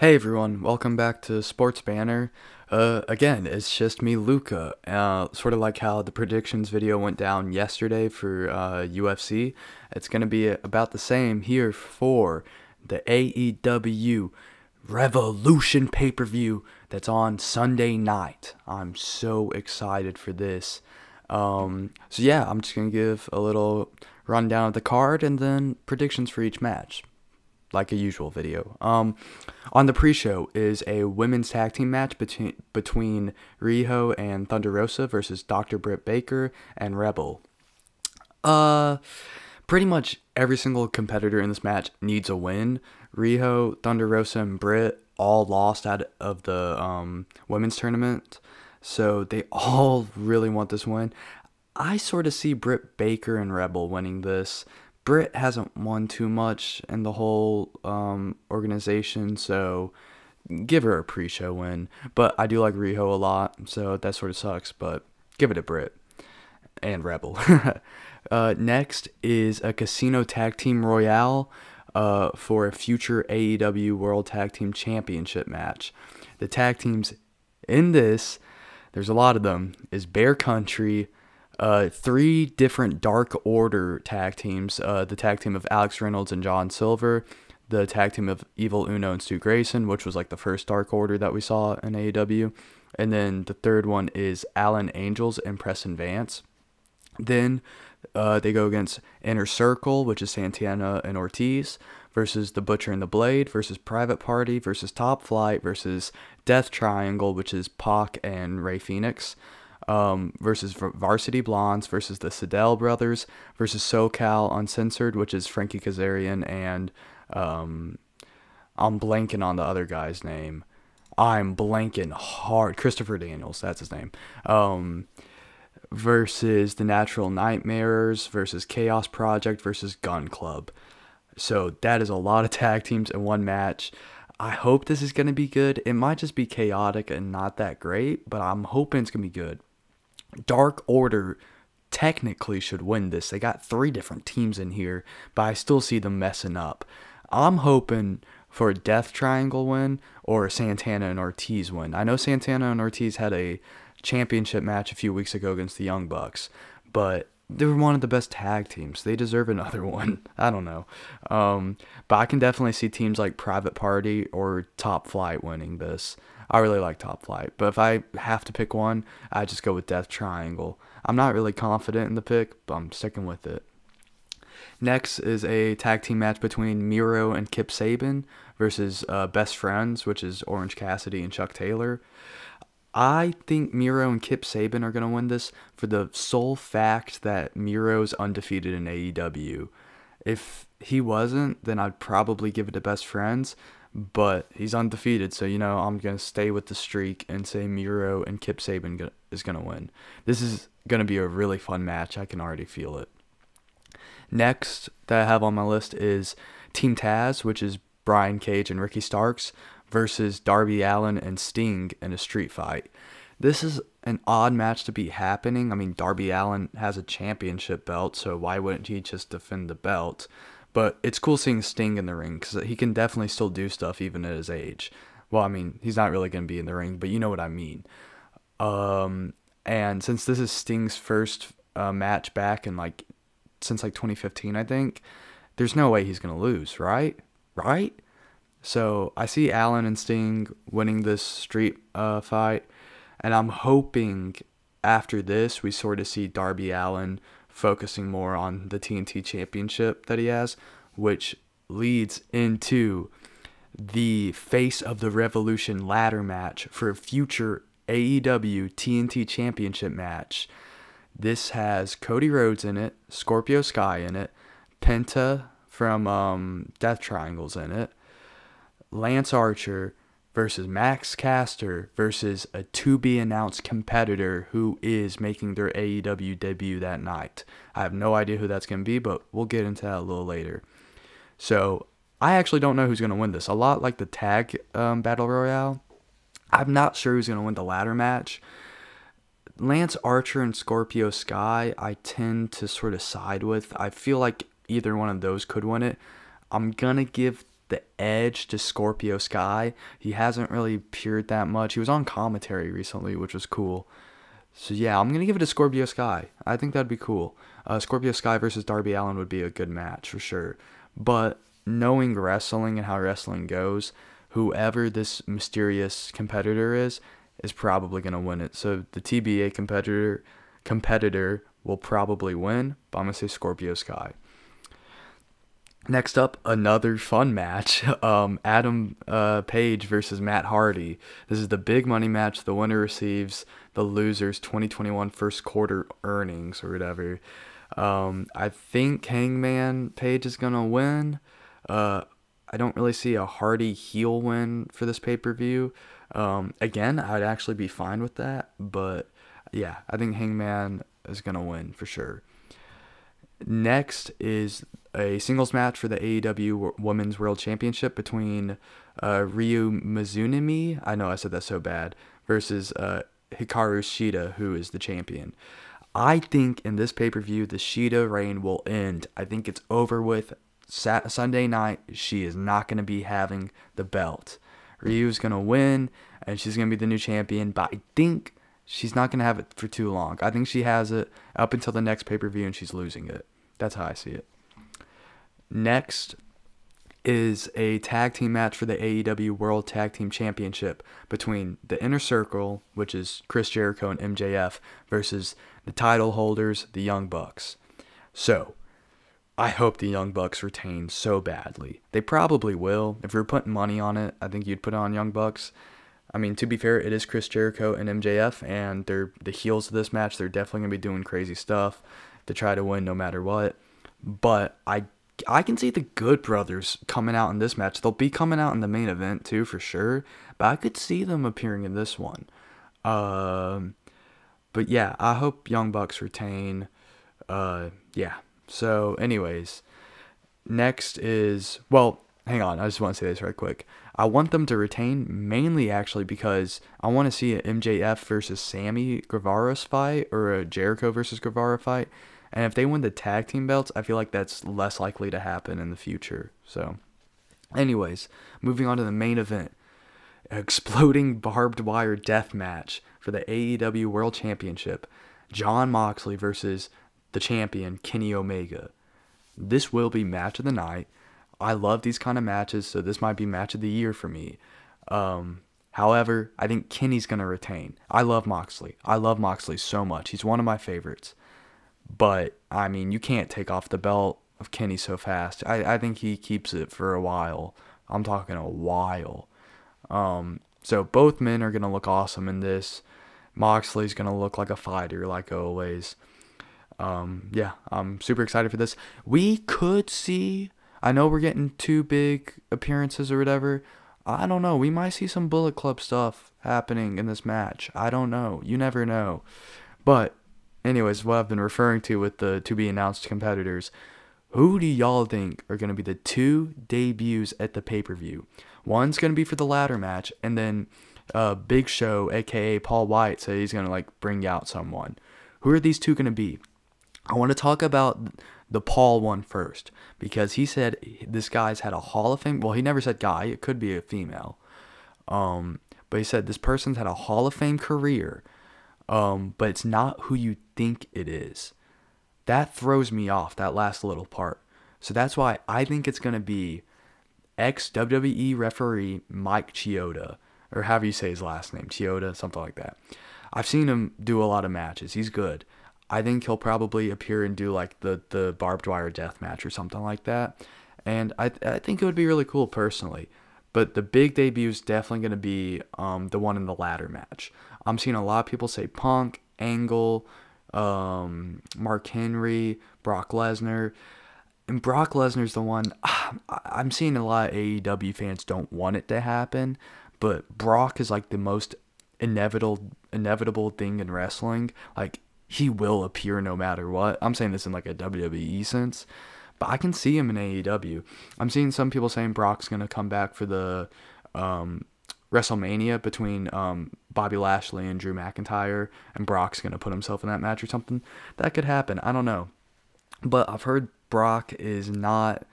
Hey everyone, welcome back to Sports Banner. Again, it's just me, Luca. Sort of like how the predictions video went down yesterday for UFC. It's gonna be about the same here for the AEW Revolution pay-per-view that's on Sunday night. I'm so excited for this. So yeah, I'm just gonna give a little rundown of the card and then predictions for each match like a usual video. On the pre-show is a women's tag team match between Riho and Thunder Rosa versus Dr. Britt Baker and Rebel. Pretty much every single competitor in this match needs a win. Riho, Thunder Rosa, and Britt all lost out of the women's tournament, so they all really want this win. I sort of see Britt Baker and Rebel winning this. Britt hasn't won too much in the whole organization, so give her a pre-show win. But I do like Riho a lot, so that sort of sucks, but give it to Britt and Rebel. Next is a Casino Tag Team Royale for a future AEW World Tag Team Championship match. The tag teams in this, there's a lot of them, is Bear Country, three different Dark Order tag teams. The tag team of Alex Reynolds and John Silver, the tag team of Evil Uno and Stu Grayson, which was like the first Dark Order that we saw in AEW. And then the third one is Alan Angels and Preston Vance. Then they go against Inner Circle, which is Santana and Ortiz, versus The Butcher and the Blade, versus Private Party, versus Top Flight, versus Death Triangle, which is Pac and Ray Phoenix. Versus Varsity Blondes, versus the Sydal Brothers, versus SoCal Uncensored, which is Frankie Kazarian and I'm blanking on the other guy's name. I'm blanking hard. Christopher Daniels, that's his name. Versus the Natural Nightmares, versus Chaos Project, versus Gun Club. So that is a lot of tag teams in one match. I hope this is going to be good. It might just be chaotic and not that great, but I'm hoping it's going to be good. Dark Order technically should win this. They got three different teams in here, but I still see them messing up. I'm hoping for a Death Triangle win or a Santana and Ortiz win. I know Santana and Ortiz had a championship match a few weeks ago against the Young Bucks, but they were one of the best tag teams. They deserve another one. I don't know. But I can definitely see teams like Private Party or Top Flight winning this. I really like Top Flight. But if I have to pick one, I just go with Death Triangle. I'm not really confident in the pick, but I'm sticking with it. Next is a tag team match between Miro and Kip Sabian versus Best Friends, which is Orange Cassidy and Chuck Taylor. I think Miro and Kip Sabian are going to win this for the sole fact that Miro's undefeated in AEW. If he wasn't, then I'd probably give it to Best Friends, but he's undefeated, so, I'm going to stay with the streak and say Miro and Kip Sabian is going to win. This is going to be a really fun match. I can already feel it. Next that I have on my list is Team Taz, which is Brian Cage and Ricky Starks, versus Darby Allin and Sting in a street fight. This is an odd match to be happening. I mean, Darby Allin has a championship belt, so why wouldn't he just defend the belt? But it's cool seeing Sting in the ring because he can definitely still do stuff even at his age. Well, I mean, he's not really going to be in the ring, but you know what I mean. And since this is Sting's first match back in since 2015, I think, there's no way he's going to lose, right? Right? So I see Allin and Sting winning this street fight, and I'm hoping after this we sort of see Darby Allin focusing more on the TNT Championship that he has, which leads into the Face of the Revolution ladder match for a future AEW TNT Championship match. This has Cody Rhodes in it, Scorpio Sky in it, Penta from Death Triangle's in it, Lance Archer versus Max Caster versus a to-be-announced competitor who is making their AEW debut that night. I have no idea who that's going to be, but we'll get into that a little later. So, I actually don't know who's going to win this. A lot like the tag Battle Royale, I'm not sure who's going to win the ladder match. Lance Archer and Scorpio Sky, I tend to sort of side with. I feel like either one of those could win it. I'm going to give the edge to Scorpio Sky. He hasn't really appeared that much. He was on commentary recently, which was cool. So yeah, I'm going to give it to Scorpio Sky. I think that'd be cool. Scorpio Sky versus Darby Allin would be a good match for sure. But knowing wrestling and how wrestling goes, whoever this mysterious competitor is probably going to win it. So the TBA competitor will probably win, but I'm going to say Scorpio Sky. Next up, another fun match, Adam Page versus Matt Hardy. This is the big money match. The winner receives the loser's 2021 first quarter earnings or whatever. I think Hangman Page is going to win. I don't really see a Hardy heel win for this pay-per-view. Again, I'd actually be fine with that, but yeah, I think Hangman is going to win for sure. Next is a singles match for the AEW Women's World Championship between Ryu Mizunami, I know I said that so bad, versus Hikaru Shida, who is the champion. I think in this pay-per-view, the Shida reign will end. I think it's over with. Sunday night, she is not going to be having the belt. Ryu's going to win, and she's going to be the new champion, but I think she's not going to have it for too long. I think she has it up until the next pay-per-view, and she's losing it. That's how I see it. Next is a tag team match for the AEW World Tag Team Championship between the Inner Circle, which is Chris Jericho and MJF, versus the title holders, the Young Bucks. So, I hope the Young Bucks retain so badly. They probably will. If you're putting money on it, I think you'd put it on Young Bucks. I mean, to be fair, it is Chris Jericho and MJF, and they're the heels of this match. They're definitely going to be doing crazy stuff to try to win no matter what. But I can see the Good Brothers coming out in this match. They'll be coming out in the main event too, for sure. But I could see them appearing in this one. But yeah, I hope Young Bucks retain. Yeah. So anyways, next is, well, hang on. I just want to say this right quick. I want them to retain mainly actually because I want to see an MJF versus Sammy Guevara's fight or a Jericho versus Guevara fight. And if they win the tag team belts, I feel like that's less likely to happen in the future. So, anyways, moving on to the main event. Exploding barbed wire death match for the AEW World Championship. Jon Moxley versus the champion, Kenny Omega. This will be match of the night. I love these kind of matches, so this might be match of the year for me. However, I think Kenny's going to retain. I love Moxley. I love Moxley so much. He's one of my favorites. But, I mean, you can't take off the belt of Kenny so fast. I think he keeps it for a while. I'm talking a while. So both men are going to look awesome in this. Moxley's going to look like a fighter, like always. Yeah, I'm super excited for this. We could see, I know we're getting 2 big appearances or whatever. I don't know. We might see some Bullet Club stuff happening in this match. I don't know. You never know. But anyways, what I've been referring to with the to-be-announced competitors, who do y'all think are going to be the 2 debuts at the pay-per-view? One's going to be for the ladder match, and then Big Show, a.k.a. Paul White, said he's going to bring out someone. Who are these 2 going to be? I want to talk about the Paul one first, because he said this guy's had a Hall of Fame, well, he never said guy, it could be a female, but he said this person's had a Hall of Fame career, but it's not who you think it is. That throws me off, that last little part. So that's why I think it's going to be ex-WWE referee Mike Chioda, or however you say his last name, Chioda, something like that. I've seen him do a lot of matches. He's good. I think he'll probably appear and do the barbed wire death match or something like that. And I think it would be really cool personally. But the big debut is definitely going to be the one in the ladder match. I'm seeing a lot of people say Punk, Angle, Mark Henry, Brock Lesnar. And Brock Lesnar's the one, I'm seeing a lot of AEW fans don't want it to happen. But Brock is the most inevitable thing in wrestling. He will appear no matter what. I'm saying this in a WWE sense. But I can see him in AEW. I'm seeing some people saying Brock's going to come back for the WrestleMania between Bobby Lashley and Drew McIntyre. And Brock's going to put himself in that match or something. That could happen. I don't know. But I've heard Brock is not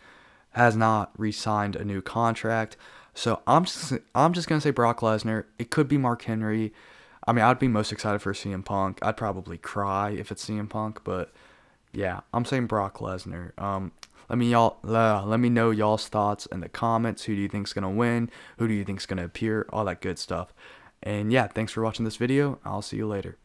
has not re-signed a new contract. So I'm just gonna say Brock Lesnar. It could be Mark Henry. I mean, I'd be most excited for CM Punk. I'd probably cry if it's CM Punk, but yeah, I'm saying Brock Lesnar. Let me know y'all's thoughts in the comments. Who do you think's gonna win? Who do you think's gonna appear? All that good stuff. And yeah, thanks for watching this video. I'll see you later.